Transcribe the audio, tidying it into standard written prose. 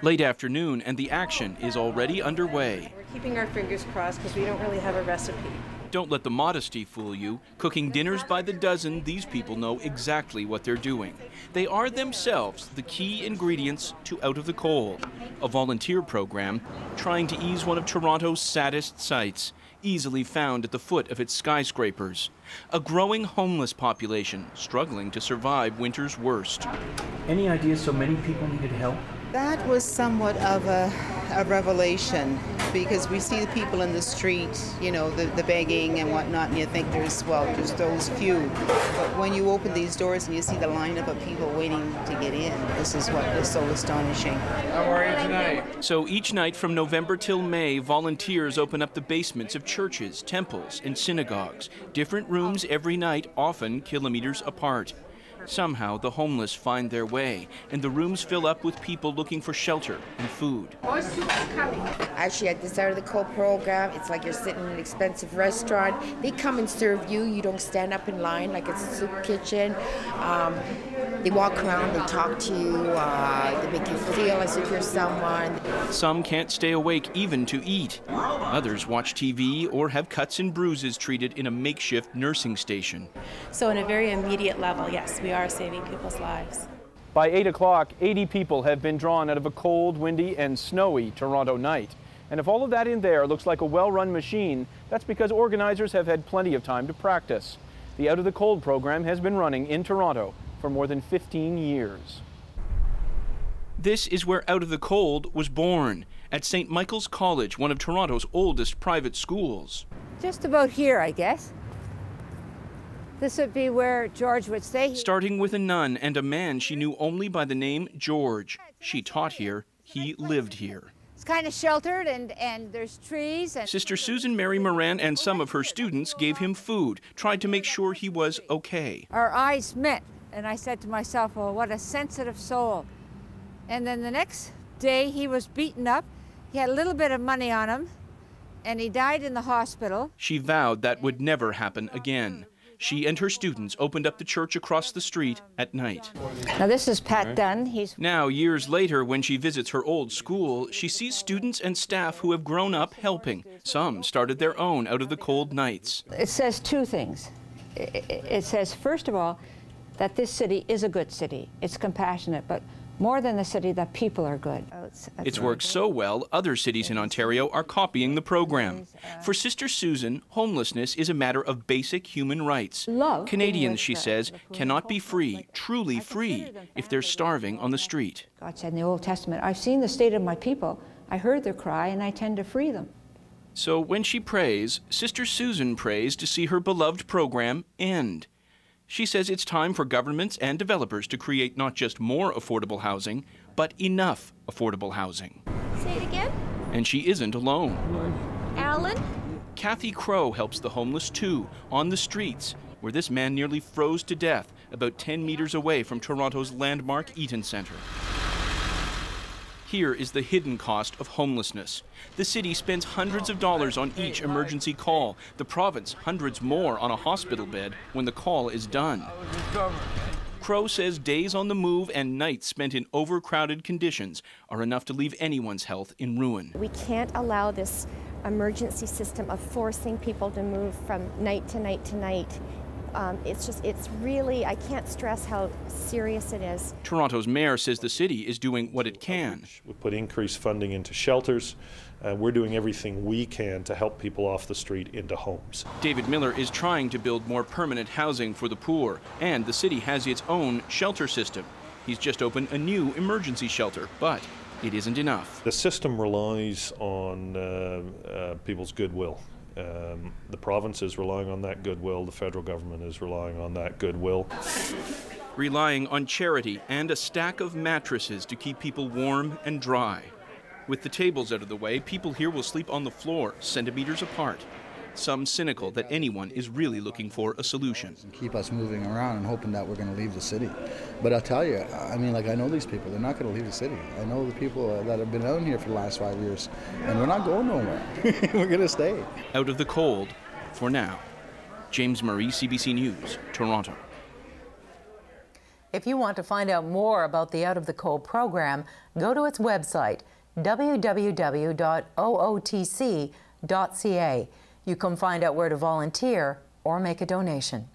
Late afternoon, and the action is already underway. We're keeping our fingers crossed because we don't really have a recipe. Don't let the modesty fool you. Cooking dinners by the dozen, these people know exactly what they're doing. They are themselves the key ingredients to Out of the Cold, a volunteer program trying to ease one of Toronto's saddest sights, easily found at the foot of its skyscrapers. A growing homeless population struggling to survive winter's worst. Any idea so many people needed help? That was somewhat of a revelation, because we see the people in the street, you know, the begging and whatnot, and you think there's those few. But when you open these doors and you see the lineup of people waiting to get in, this is what is so astonishing. How are you tonight? So each night from November till May, volunteers open up the basements of churches, temples, and synagogues. Different rooms every night, often kilometers apart. Somehow, the homeless find their way, and the rooms fill up with people looking for shelter and food. Actually, at this Out of the Cold program, it's like you're sitting in an expensive restaurant. They come and serve you. You don't stand up in line like it's a soup kitchen. They walk around, they talk to you, they make you feel as if you're someone. Some can't stay awake even to eat. Others watch TV or have cuts and bruises treated in a makeshift nursing station. So on a very immediate level, yes, we are saving people's lives. By 8 o'clock, 80 people have been drawn out of a cold, windy, and snowy Toronto night. And if all of that in there looks like a well-run machine, that's because organizers have had plenty of time to practice. The Out of the Cold program has been running in Toronto for more than 15 years. This is where Out of the Cold was born, at St. Michael's College, one of Toronto's oldest private schools. Just about here, I guess. This would be where George would stay. Starting with a nun and a man she knew only by the name George. She taught here, he lived here. It's kind of sheltered, and there's trees. And Sister Susan Mary Moran and some of her students gave him food, tried to make sure he was okay. Our eyes met, and I said to myself, oh, what a sensitive soul. And then the next day, he was beaten up. He had a little bit of money on him, and he died in the hospital. She vowed that would never happen again. She and her students opened up the church across the street at night. Now this is Pat Dunn. Now, years later, when she visits her old school, she sees students and staff who have grown up helping. Some started their own Out of the Cold nights. It says two things. It says, first of all, that this city is a good city. It's compassionate, but more than the city, the people are good. It's worked so well, other cities in Ontario are copying the program. For Sister Susan, homelessness is a matter of basic human rights. Canadians, she says, cannot be free, truly free, if they're starving on the street. God said in the Old Testament, I've seen the state of my people. I heard their cry, and I tend to free them. So when she prays, Sister Susan prays to see her beloved program end. She says it's time for governments and developers to create not just more affordable housing, but enough affordable housing. Say it again. And she isn't alone. Alan? Kathy Crow helps the homeless too, on the streets, where this man nearly froze to death about 10 meters away from Toronto's landmark Eaton Centre. Here is the hidden cost of homelessness. The city spends hundreds of dollars on each emergency call. The province hundreds more on a hospital bed when the call is done. Crow says days on the move and nights spent in overcrowded conditions are enough to leave anyone's health in ruin. We can't allow this emergency system of forcing people to move from night to night to night. It's really, I can't stress how serious it is. Toronto's mayor says the city is doing what it can. We put increased funding into shelters. We're doing everything we can to help people off the street into homes. David Miller is trying to build more permanent housing for the poor, and the city has its own shelter system. He's just opened a new emergency shelter, but it isn't enough. The system relies on people's goodwill. The province is relying on that goodwill. The federal government is relying on that goodwill. Relying on charity and a stack of mattresses to keep people warm and dry. With the tables out of the way, people here will sleep on the floor, centimeters apart. Some cynical that anyone is really looking for a solution. Keep us moving around and hoping that we're going to leave the city. But I'll tell you, I mean, like, I know these people. They're not going to leave the city. I know the people that have been out here for the last 5 years, and we're not going nowhere. We're going to stay. Out of the cold, for now. James Murray, CBC News, Toronto. If you want to find out more about the Out of the Cold program, go to its website, www.ootc.ca. You can find out where to volunteer or make a donation.